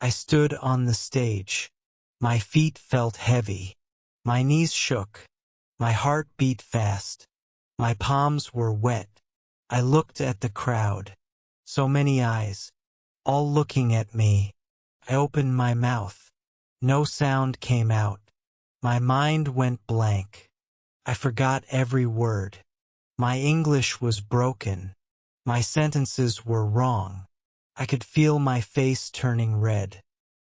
I stood on the stage. My feet felt heavy. My knees shook. My heart beat fast. My palms were wet. I looked at the crowd. So many eyes, all looking at me. I opened my mouth. No sound came out. My mind went blank. I forgot every word. My English was broken. My sentences were wrong. I could feel my face turning red.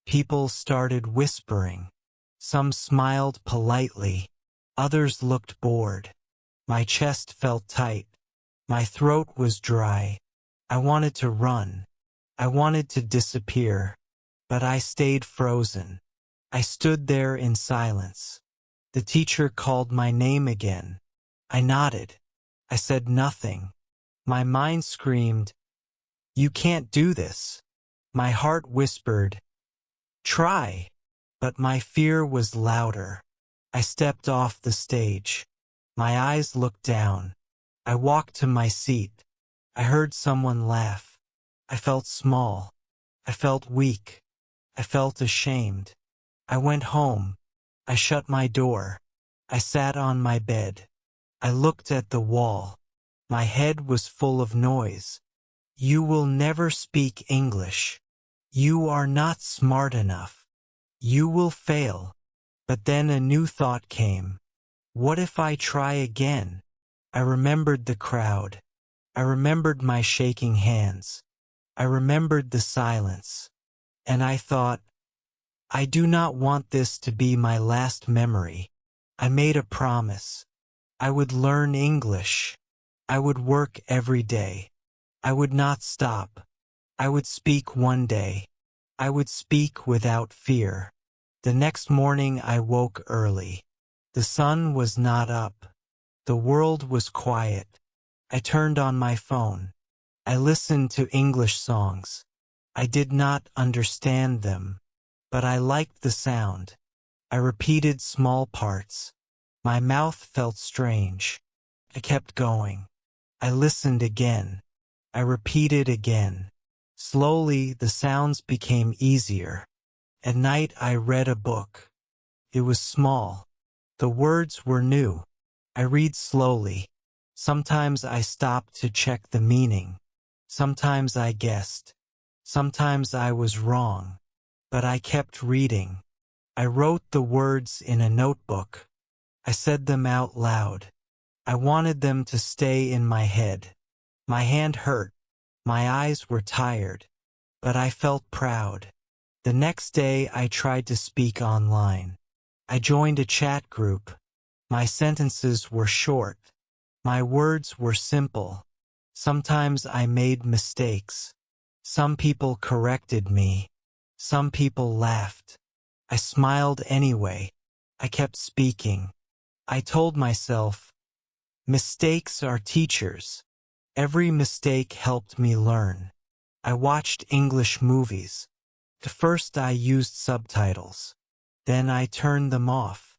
People started whispering. Some smiled politely. Others looked bored. My chest felt tight. My throat was dry. I wanted to run. I wanted to disappear. But I stayed frozen. I stood there in silence. The teacher called my name again. I nodded. I said nothing. My mind screamed, "You can't do this." My heart whispered, "Try." But my fear was louder. I stepped off the stage. My eyes looked down. I walked to my seat. I heard someone laugh. I felt small. I felt weak. I felt ashamed. I went home. I shut my door. I sat on my bed. I looked at the wall. My head was full of noise. You will never speak English. You are not smart enough. You will fail. But then a new thought came. What if I try again? I remembered the crowd. I remembered my shaking hands. I remembered the silence. And I thought, I do not want this to be my last memory. I made a promise. I would learn English. I would work every day. I would not stop. I would speak one day. I would speak without fear. The next morning I woke early. The sun was not up. The world was quiet. I turned on my phone. I listened to English songs. I did not understand them, but I liked the sound. I repeated small parts. My mouth felt strange. I kept going. I listened again. I repeated again. Slowly, the sounds became easier. At night, I read a book. It was small. The words were new. I read slowly. Sometimes I stopped to check the meaning. Sometimes I guessed. Sometimes I was wrong. But I kept reading. I wrote the words in a notebook. I said them out loud. I wanted them to stay in my head. My hand hurt. My eyes were tired. But I felt proud. The next day I tried to speak online. I joined a chat group. My sentences were short. My words were simple. Sometimes I made mistakes. Some people corrected me. Some people laughed. I smiled anyway. I kept speaking. I told myself, mistakes are teachers. Every mistake helped me learn. I watched English movies. At first I used subtitles. Then I turned them off.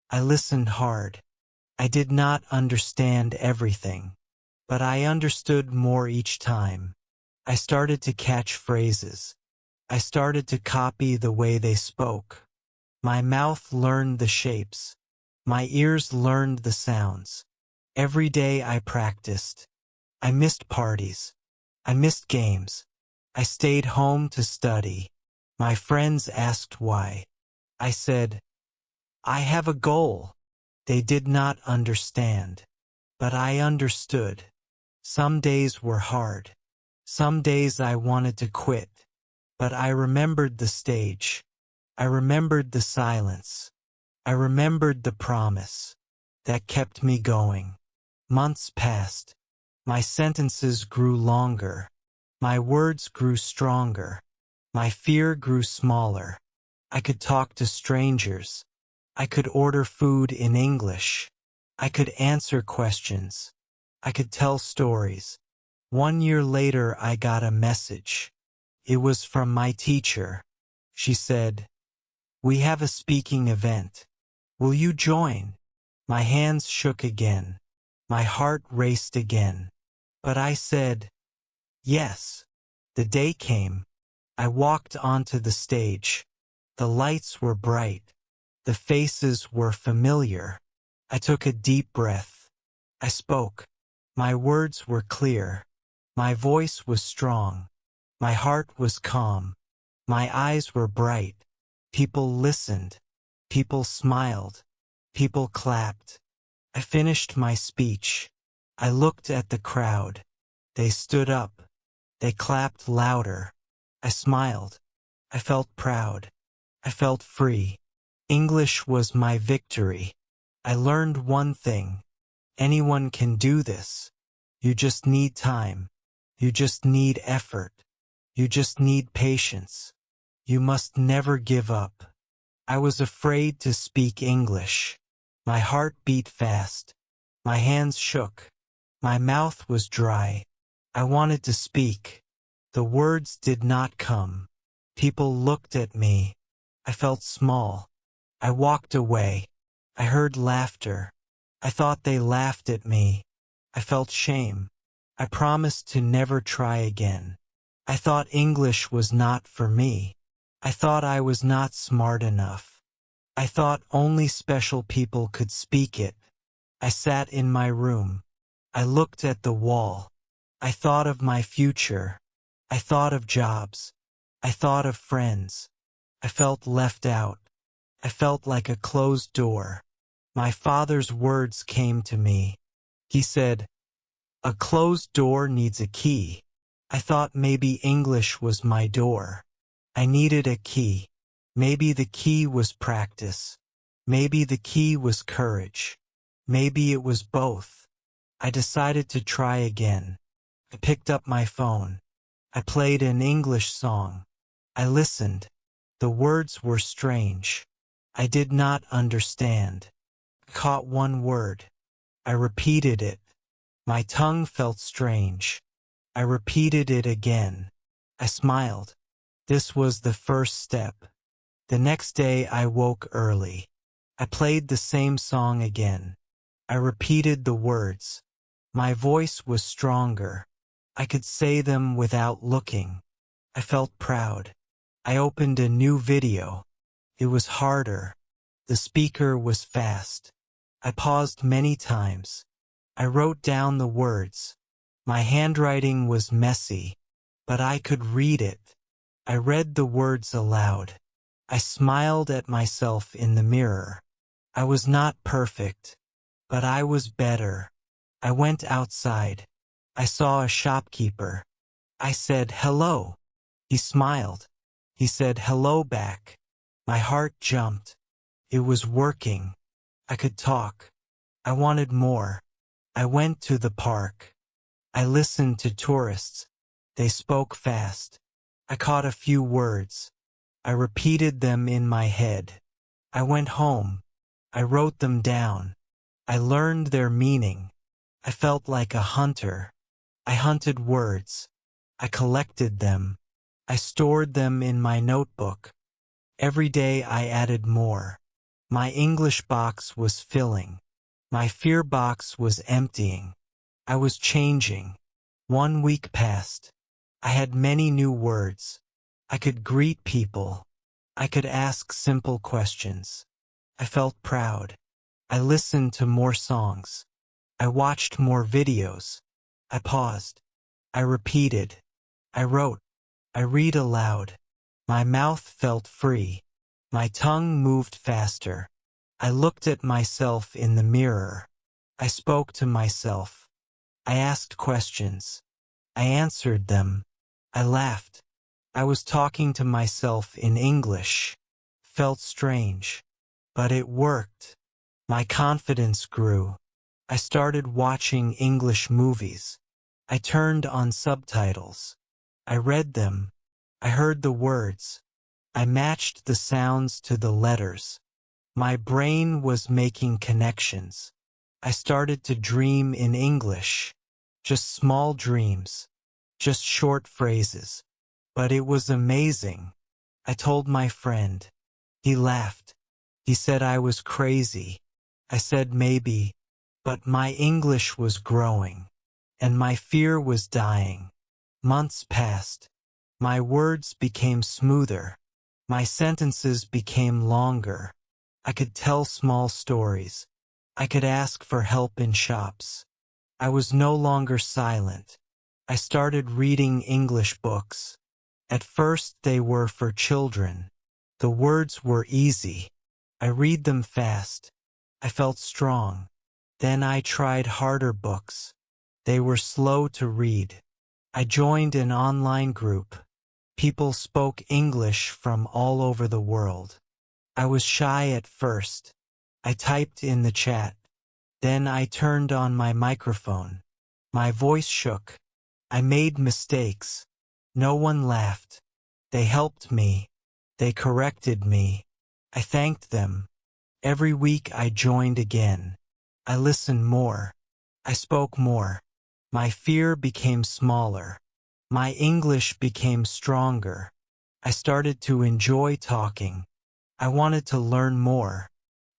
I listened hard. I did not understand everything, but I understood more each time. I started to catch phrases. I started to copy the way they spoke. My mouth learned the shapes. My ears learned the sounds. Every day I practiced. I missed parties. I missed games. I stayed home to study. My friends asked why. I said, I have a goal. They did not understand. But I understood. Some days were hard. Some days I wanted to quit. But I remembered the stage. I remembered the silence. I remembered the promise. That kept me going. Months passed. My sentences grew longer. My words grew stronger. My fear grew smaller. I could talk to strangers. I could order food in English. I could answer questions. I could tell stories. 1 year later, I got a message. It was from my teacher. She said, "We have a speaking event. Will you join?" My hands shook again. My heart raced again. But I said, yes. The day came. I walked onto the stage. The lights were bright. The faces were familiar. I took a deep breath. I spoke. My words were clear. My voice was strong. My heart was calm. My eyes were bright. People listened. People smiled. People clapped. I finished my speech. I looked at the crowd. They stood up. They clapped louder. I smiled. I felt proud. I felt free. English was my victory. I learned one thing. Anyone can do this. You just need time. You just need effort. You just need patience. You must never give up. I was afraid to speak English. My heart beat fast. My hands shook. My mouth was dry. I wanted to speak. The words did not come. People looked at me. I felt small. I walked away. I heard laughter. I thought they laughed at me. I felt shame. I promised to never try again. I thought English was not for me. I thought I was not smart enough. I thought only special people could speak it. I sat in my room. I looked at the wall. I thought of my future. I thought of jobs. I thought of friends. I felt left out. I felt like a closed door. My father's words came to me. He said, "A closed door needs a key." I thought maybe English was my door. I needed a key. Maybe the key was practice. Maybe the key was courage. Maybe it was both. I decided to try again. I picked up my phone. I played an English song. I listened. The words were strange. I did not understand. I caught one word. I repeated it. My tongue felt strange. I repeated it again. I smiled. This was the first step. The next day I woke early. I played the same song again. I repeated the words. My voice was stronger. I could say them without looking. I felt proud. I opened a new video. It was harder. The speaker was fast. I paused many times. I wrote down the words. My handwriting was messy, but I could read it. I read the words aloud. I smiled at myself in the mirror. I was not perfect, but I was better. I went outside. I saw a shopkeeper. I said, "Hello." He smiled. He said hello back. My heart jumped. It was working. I could talk. I wanted more. I went to the park. I listened to tourists. They spoke fast. I caught a few words. I repeated them in my head. I went home. I wrote them down. I learned their meaning. I felt like a hunter. I hunted words. I collected them. I stored them in my notebook. Every day I added more. My English box was filling. My fear box was emptying. I was changing. 1 week passed. I had many new words. I could greet people. I could ask simple questions. I felt proud. I listened to more songs. I watched more videos. I paused. I repeated. I wrote. I read aloud. My mouth felt free. My tongue moved faster. I looked at myself in the mirror. I spoke to myself. I asked questions. I answered them. I laughed. I was talking to myself in English. Felt strange. But it worked. My confidence grew. I started watching English movies. I turned on subtitles. I read them. I heard the words. I matched the sounds to the letters. My brain was making connections. I started to dream in English. Just small dreams. Just short phrases. But it was amazing. I told my friend. He laughed. He said I was crazy. I said maybe. But my English was growing. And my fear was dying. Months passed. My words became smoother. My sentences became longer. I could tell small stories. I could ask for help in shops. I was no longer silent. I started reading English books. At first they were for children. The words were easy. I read them fast. I felt strong. Then I tried harder books. They were slow to read. I joined an online group. People spoke English from all over the world. I was shy at first. I typed in the chat. Then I turned on my microphone. My voice shook. I made mistakes. No one laughed. They helped me. They corrected me. I thanked them. Every week I joined again. I listened more. I spoke more. My fear became smaller. My English became stronger. I started to enjoy talking. I wanted to learn more.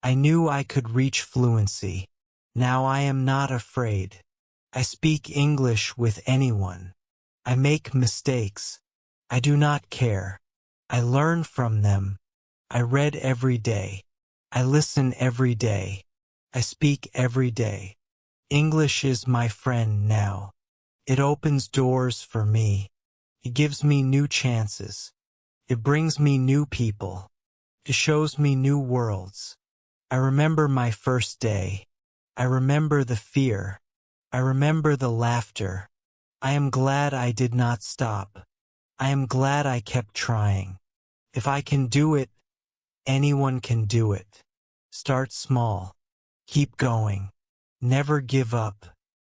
I knew I could reach fluency. Now I am not afraid. I speak English with anyone. I make mistakes. I do not care. I learn from them. I read every day. I listen every day. I speak every day. English is my friend now. It opens doors for me. It gives me new chances. It brings me new people. It shows me new worlds. I remember my first day. I remember the fear. I remember the laughter. I am glad I did not stop. I am glad I kept trying. If I can do it, anyone can do it. Start small. Keep going. Never give up.